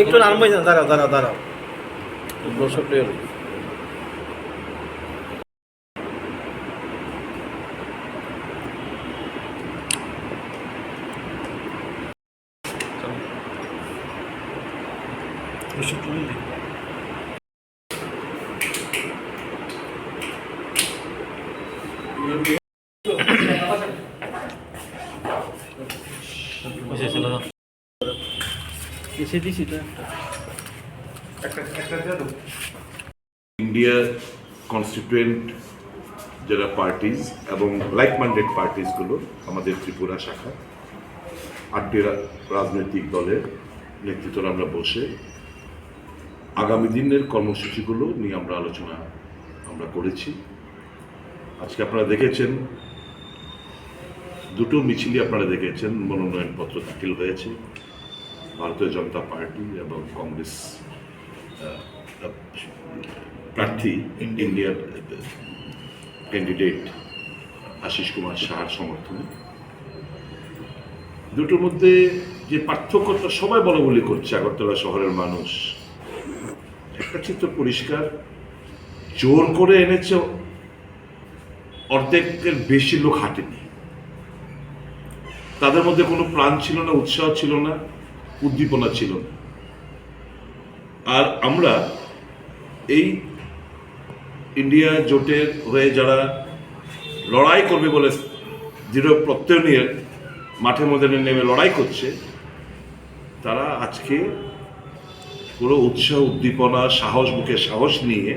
একটু নামবে না, দাঁড়াও দাঁড়াও দাঁড়াও। ইন্ডিয়া কনস্টিটিউয়েন্ট যারা পার্টিজ এবং লাইক মাইন্ডেড পার্টিসগুলো আমাদের ত্রিপুরা শাখা 8টি রাজনৈতিক দলের নেতৃত্বে আমরা বসে আগামী দিনের কর্মসূচিগুলো নিয়ে আমরা আলোচনা করেছি। আজকে আপনারা দেখেছেন দুটো মিছিলই আপনারা দেখেছেন, মনোনয়নপত্র দাখিল হয়েছে ভারতীয় জনতা পার্টি এবং কংগ্রেস প্রার্থী ইন্ডিয়ার ক্যান্ডিডেট আশিস কুমার সাহার সমর্থনে। দুটোর মধ্যে যে পার্থক্যটা সবাই বলা বলি করছে আগরতলা শহরের মানুষ, একটা চিত্র পরিষ্কার, জোর করে এনেছে অর্ধেকের বেশি লোক হাঁটেনি, তাদের মধ্যে কোনো প্রাণ ছিল না, উৎসাহ ছিল না, উদ্দীপনা ছিল না। আর আমরা এই ইন্ডিয়া জোটের হয়ে যারা লড়াই করবে বলে দৃঢ় প্রত্যয় নিয়ে মাঠের মধ্যে নেমে লড়াই করছে, তারা আজকে পুরো উৎসাহ উদ্দীপনা সাহস, বুকে সাহস নিয়ে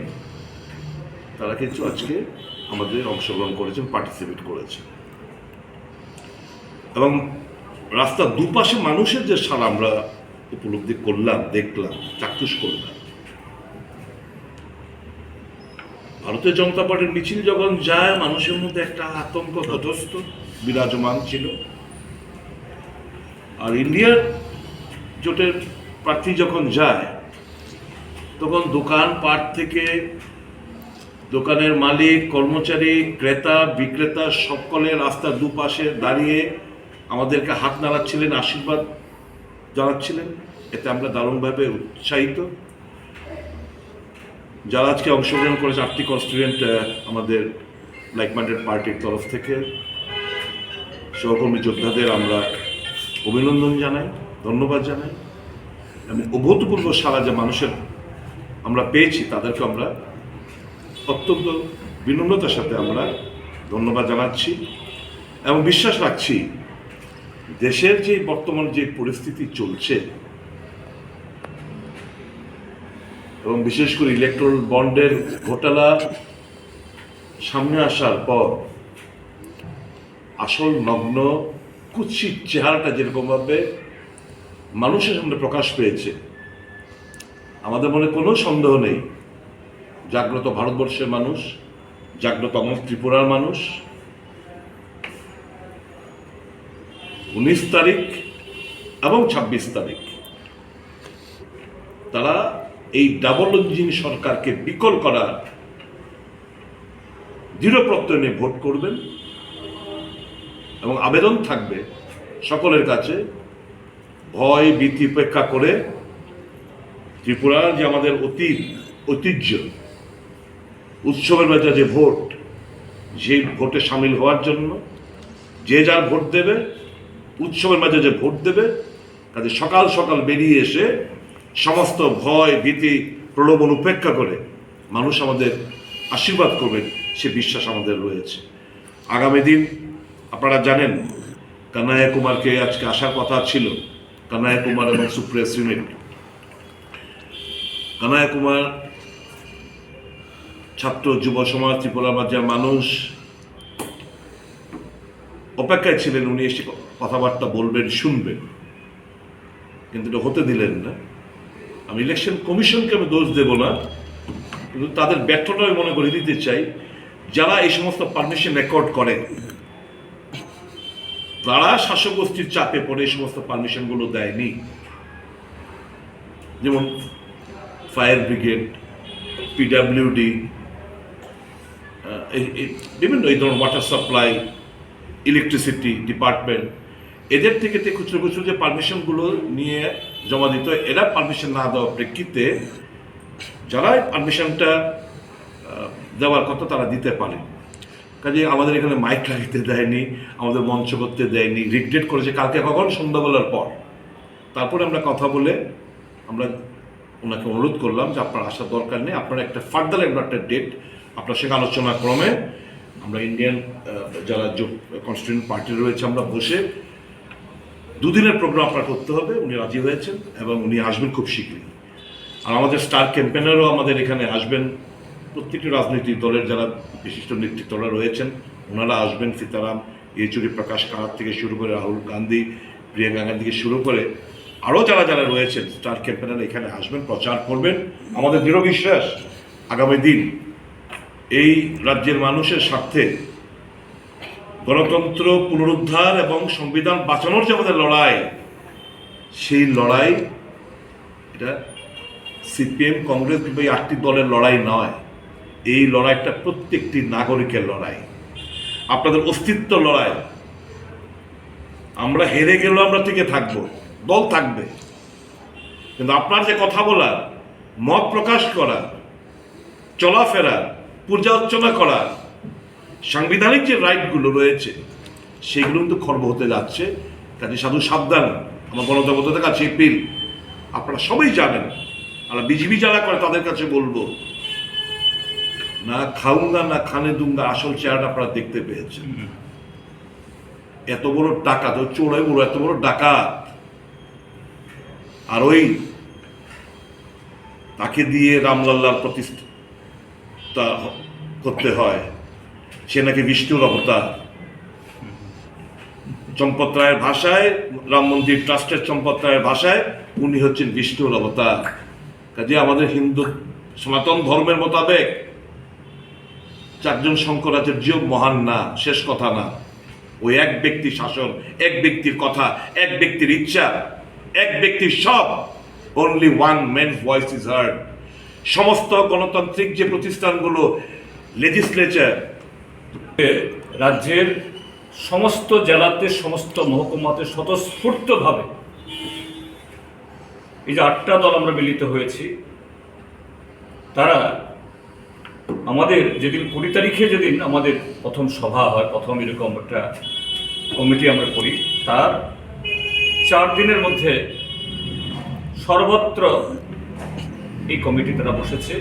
তারা কিন্তু আজকে আমাদের অংশগ্রহণ করেছেন, পার্টিসিপেট করেছেন। এবং রাস্তার দুপাশে মানুষের যে সারা আমরা উপলব্ধি করলাম, দেখলাম, চাক্ষুষ করলাম। ভারতীয় জনতা পার্টির মিছিল যখন যায়, মানুষের মধ্যে একটা আতঙ্ক তটস্থ বিরাজমান ছিল। আর ইন্ডিয়ার জোটের প্রার্থী যখন যায়, তখন দোকান পাট থেকে দোকানের মালিক, কর্মচারী, ক্রেতা, বিক্রেতা সকলে রাস্তার দুপাশে দাঁড়িয়ে আমাদেরকে হাত নাড়াচ্ছিলেন, আশীর্বাদ জানাচ্ছিলেন। এতে আমরা দারুণভাবে উৎসাহিত। যারা আজকে অংশগ্রহণ করেছে 8টি কনস্টিটিউয়েন্ট আমাদের লাইক মাইন্ডেড পার্টির তরফ থেকে সহকর্মী যোদ্ধাদের আমরা অভিনন্দন জানাই, ধন্যবাদ জানাই। আমি অভূতপূর্ব সারা যে মানুষের আমরা পেয়েছি, তাদেরকে আমরা অত্যন্ত বিনম্রতার সাথে আমরা ধন্যবাদ জানাচ্ছি এবং বিশ্বাস রাখছি দেশের যে বর্তমান যে পরিস্থিতি চলছে এবং বিশেষ করে ইলেকট্রাল বন্ডের ঘোটালা সামনে আসার পর আসল নগ্ন কুৎসিত চেহারাটা যেরকমভাবে মানুষের সামনে প্রকাশ পেয়েছে, আমাদের মনে কোনো সন্দেহ নেই জাগ্রত ভারতবর্ষের মানুষ, জাগ্রত আমার ত্রিপুরার মানুষ 19 তারিখ এবং 26 তারিখ তারা এই ডাবল ইঞ্জিন সরকারকে বিকল করার দৃঢ় প্রত্যয় নিয়ে ভোট করবেন। এবং আবেদন থাকবে সকলের কাছে, ভয় ভীতি উপেক্ষা করে ত্রিপুরার যে আমাদের ঐতিহ্য, উৎসবের মধ্যে যে ভোট, যে ভোটে সামিল হওয়ার জন্য যে যার ভোট দেবে, উৎসবের মাঝে যে ভোট দেবে, কাজে সকাল সকাল বেরিয়ে এসে সমস্ত ভয় ভীতি প্রলোভন উপেক্ষা করে মানুষ আমাদের আশীর্বাদ করবেন, সে বিশ্বাস আমাদের রয়েছে। আগামী দিন আপনারা জানেন কানাইয়া কুমারকে আজকে আসার কথা ছিল, কানাইয়া কুমার এবং সুপ্রিয়া সিমেন্ট। কানাইয়া কুমার ছাত্র যুব সমাজ ত্রিপুরার মাঝে মানুষ অপেক্ষায় ছিলেন, উনি এসে কথাবার্তা বলবেন, শুনবেন, কিন্তু এটা হতে দিলেন না। আমি ইলেকশন কমিশনকে আমি দোষ দেব না, কিন্তু তাদের ব্যর্থতা আমি মনে করে দিতে চাই। যারা এই সমস্ত পারমিশন রেকর্ড করে, তারা শাসক গোষ্ঠীর চাপে পড়ে এই সমস্ত পারমিশনগুলো দেয়নি। যেমন ফায়ার ব্রিগেড, পিডাব্লিউডি, বিভিন্ন এই ধরনের ওয়াটার সাপ্লাই, ইলেকট্রিসিটি ডিপার্টমেন্ট, এদের থেকে খুচরো খুচরো যে পারমিশনগুলো নিয়ে জমা দিত, এরা পারমিশন না দেওয়ার প্রেক্ষিতে যারা পারমিশনটা দেওয়ার কথা তারা দিতে পারে। কাজে আমাদের এখানে মাইক লাগাতে দেয়নি, আমাদের মঞ্চ করতে দেয়নি, রিগ্রেট করেছে কালকে কখন সন্ধ্যাবেলার পর। তারপরে আমরা কথা বলে আমরা ওনাকে অনুরোধ করলাম যে আপনার আসার দরকার নেই, আপনারা একটা ফার্দার একটা ডেট আপনার সঙ্গে আলোচনা ক্রমে আমরা ইন্ডিয়ান যারা কনস্টিটিউয়েন্ট পার্টি রয়েছে আমরা বসে 2 দিনের প্রোগ্রাম আপনার করতে হবে। উনি রাজি হয়েছেন এবং উনি আসবেন খুব শীঘ্রই। আর আমাদের স্টার ক্যাম্পেনারও আমাদের এখানে আসবেন, প্রত্যেকটি রাজনৈতিক দলের যারা বিশিষ্ট নেতৃত্বরা রয়েছেন ওনারা আসবেন। সীতারাম ইয়েচুরি, প্রকাশ কারাত থেকে শুরু করে রাহুল গান্ধী, প্রিয়াঙ্কা গান্ধী থেকে শুরু করে আরও যারা যারা রয়েছেন স্টার ক্যাম্পেনার এখানে আসবেন, প্রচার করবেন। আমাদের দৃঢ় বিশ্বাস আগামী দিন এই রাজ্যের মানুষের স্বার্থে গণতন্ত্র পুনরুদ্ধার এবং সংবিধান বাঁচানোর যে আমাদের লড়াই, সেই লড়াই এটা সিপিএম, কংগ্রেস কিংবা এই 8টি দলের লড়াই নয়। এই লড়াইটা প্রত্যেকটি নাগরিকের লড়াই, আপনাদের অস্তিত্ব লড়াই। আমরা হেরে গেলেও আমরা টিকে থাকবো, দল থাকবে, কিন্তু আপনার যে কথা বলার, মত প্রকাশ করা, চলাফেরা, পূজা অর্চনা করা, সাংবিধানিক যে রাইটগুলো রয়েছে সেগুলো কিন্তু খর্ব হতে যাচ্ছে। কাজে সাধু সাবধান, আমার গণদেবতাদের কাছে এপিল, আপনারা সবাই জানেন। আর বিজেপি যারা করে তাদের কাছে বলবো, না খাউঙ্গা না খানে দুঙ্গা আসল চেহারাটা আপনারা দেখতে পেয়েছেন। এত বড় ডাকাত, ওই চোরাই বড় এত বড় ডাকাত, আর ওই তাকে দিয়ে রামলাল্লার প্রতিষ্ঠা করতে হয়, সে নাকি বিষ্ণুর অবতার। চম্পত রায়ের ভাষায়, রাম মন্দির ট্রাস্টের চম্পত রায়ের ভাষায় উনি হচ্ছেন বিষ্ণুর অবতার। কাজে আমাদের হিন্দু সনাতন ধর্মের মোতাবেক 4 জন শঙ্করাচার্য মহান না, শেষ কথা না। ওই এক ব্যক্তি শাসন, এক ব্যক্তির কথা, এক ব্যক্তির ইচ্ছা, এক ব্যক্তির সব। Only one man's voice is hard. সমস্ত গণতান্ত্রিক যে প্রতিষ্ঠানগুলো, লেজিসলেচার, রাজ্যের সমস্ত জেলাতে, সমস্ত মহকুমাতে স্বতঃস্ফূর্তভাবে এই যে 8টা দল আমরা মিলিত হয়েছি, তারা আমাদের যেদিন 20 তারিখে যেদিন আমাদের প্রথম সভা হয়, প্রথম এরকম একটা কমিটি আমরা করি, তার 4 দিনের মধ্যে সর্বত্র এই কমিটি তারা বসেছে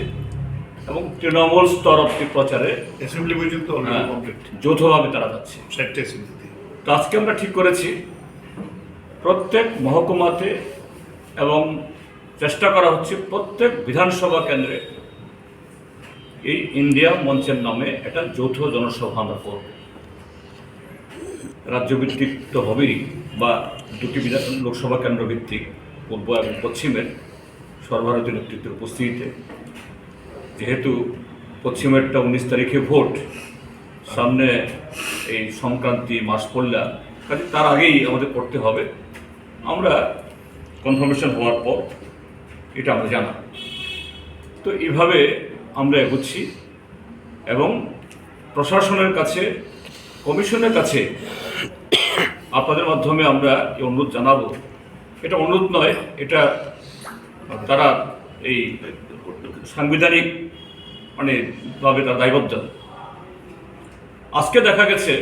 এবং তৃণমূল স্তর অব্দি প্রচারে অ্যাসেম্বলি পর্যন্ত কমপ্লিট যৌথভাবে তারা যাচ্ছে। 60টা অ্যাসেম্বলি। তো আজকে আমরা ঠিক করেছি প্রত্যেক মহকুমাতে এবং চেষ্টা করা হচ্ছে প্রত্যেক বিধানসভা কেন্দ্রে এই ইন্ডিয়া মঞ্চের নামে একটা যৌথ জনসভা আমরা করব। রাজ্যভিত্তিক তো হবেই, বা 2টি লোকসভা কেন্দ্র ভিত্তিক, পূর্ব এবং পশ্চিমের সর্বভারতীয় নেতৃত্বের উপস্থিতিতে। যেহেতু পশ্চিমেরটা 19 তারিখে ভোট, সামনে এই সংক্রান্তি মাস পড়লা, কাজে তার আগেই আমাদের করতে হবে। আমরা কনফার্মেশন হওয়ার পর এটা আমরা জানাব। তো এইভাবে আমরা এগোচ্ছি এবং প্রশাসনের কাছে, কমিশনের কাছে আপনাদের মাধ্যমে আমরা এই অনুরোধ জানাবো। এটা অনুরোধ নয়, এটা তারা এই সাংবিধানিক ভাবে তারা দায়বদ্ধ। আজকে দেখা গেছে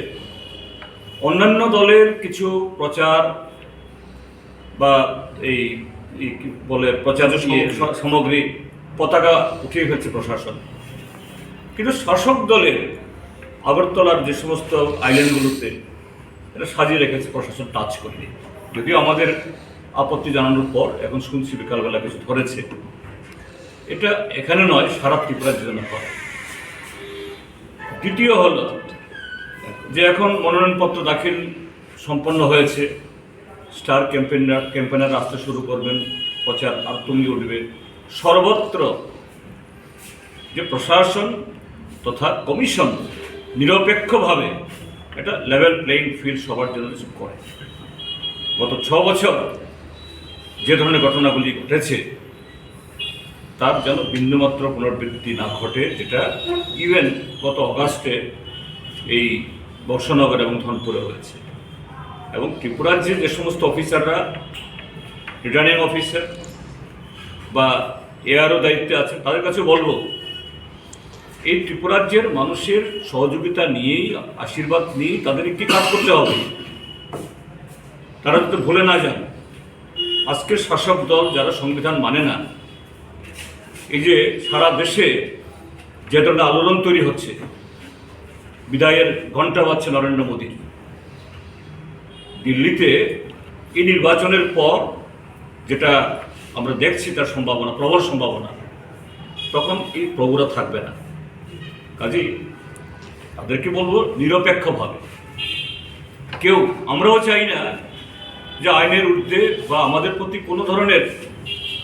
অন্যান্য দলের কিছু প্রচার বা এই কি বলে প্রচার সামগ্রী, পতাকা উঠিয়ে ফেলছে প্রশাসন, কিন্তু শাসক দলের আগরতলার যে সমস্ত আইল্যান্ডগুলোতে এটা সাজিয়ে রেখেছে প্রশাসন, টাচ করেনি। যদিও আমাদের আপত্তি জানানোর পর এখন শুনছি বিকালবেলা কিছু ধরেছে। এটা এখানে নয়, সারা ত্রিপুরার জন্য করে। দ্বিতীয় হলো যে এখন মনোনয়নপত্র দাখিল সম্পন্ন হয়েছে, স্টার ক্যাম্পেনার আসতে শুরু করবেন, প্রচার আর তুঙ্গে উঠবে। সর্বত্র যে প্রশাসন তথা কমিশন নিরপেক্ষভাবে এটা লেভেল প্লেইং ফিল্ড সবার জন্য করে। গত 6 বছর যে ধরনের ঘটনাগুলি ঘটেছে, তার যেন বিন্দুমাত্র পুনরাবৃত্তি না ঘটে, যেটা ইভেন গত অগাস্টে এই বর্ষনগর এবং ধনপুরে হয়েছে। এবং ত্রিপুরার যে সমস্ত অফিসাররা রিটার্নিং অফিসার বা এআরও দায়িত্বে আছেন, তাদের কাছে বলবো এই ত্রিপুরাজ্যের মানুষের সহযোগিতা নিয়েই, আশীর্বাদ নিয়েই তাদের একটি কাজ করতে হবে। তারা যাতে ভুলে না যান, আজকের শাসক দল যারা সংবিধান মানে না, এই যে সারা দেশে যে ধরনের আলোড়ন তৈরি হচ্ছে, বিদায়ের ঘণ্টা বাজছে নরেন্দ্র মোদীর, দিল্লিতে এই নির্বাচনের পর যেটা আমরা দেখছি তার সম্ভাবনা, প্রবল সম্ভাবনা, তখন এই প্রভুরা থাকবে না। কাজেই তাদেরকে বলবো নিরপেক্ষভাবে, কেউ, আমরাও চাই না যে আইনের ঊর্ধ্বে বা আমাদের প্রতি কোনো ধরনের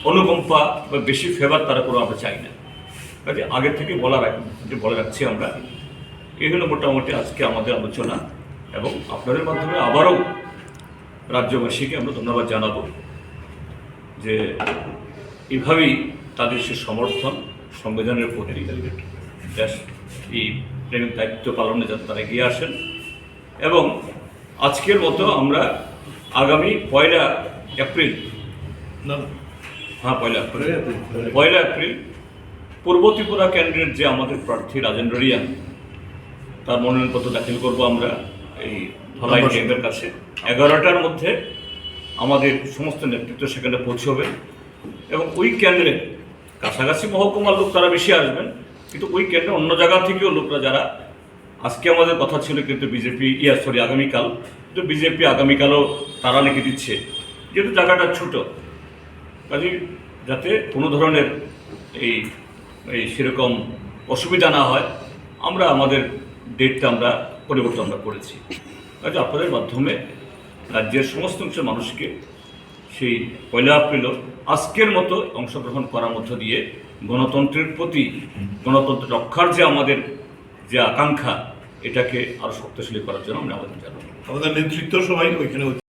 অনুকম্পা বা বেশি ফেভার তারা কোনো আমরা চাই না। কাজে আগে থেকে বলে রাখছি আমরা। এই হলো মোটামুটি আজকে আমাদের আলোচনা, এবং আপনাদের মাধ্যমে আবারও রাজ্যবাসীকে আমরা ধন্যবাদ জানাবো যে এভাবেই তাদের সে সমর্থন সংবিধানের প্রতি এই প্রেমিক দায়িত্ব পালনে যাতে তারা এগিয়ে আসেন। এবং আজকের মতো আমরা আগামী 1 এপ্রিল, পয়লা এপ্রিল পূর্ব ত্রিপুরা কেন্দ্রের যে আমাদের প্রার্থী রাজেন্দ্র রিয়াং, তার মনোনয়নপত্র দাখিল করব আমরা এই ধলাই ক্যাম্পের কাছে। 11টার মধ্যে আমাদের সমস্ত নেতৃত্ব সেখানে পৌঁছবে, এবং ওই কেন্দ্রে কাছাকাছি মহকুমার লোক তারা বেশি আসবেন, কিন্তু ওই কেন্দ্রে অন্য জায়গা থেকেও লোকরা, যারা আজকে আমাদের কথা ছিল কিন্তু আগামীকাল, কিন্তু বিজেপি আগামীকালও তারা লিখে দিচ্ছে, যেহেতু জায়গাটা ছোট, কাজে যাতে কোনো ধরনের এই সেরকম অসুবিধা না হয়, আমরা আমাদের ডেটটা আমরা পরিবর্তন করেছি। কাজে আপনাদের মাধ্যমে রাজ্যের সমস্ত অংশের মানুষকে সেই 1 এপ্রিলও আজকের মতো অংশগ্রহণ করার মধ্য দিয়ে গণতন্ত্রের প্রতি, গণতন্ত্র রক্ষার যে আমাদের যে আকাঙ্ক্ষা, এটাকে আরও শক্তিশালী করার জন্য আমরা আবেদন জানাবো। আমাদের নেতৃত্ব সবাই ওইখানে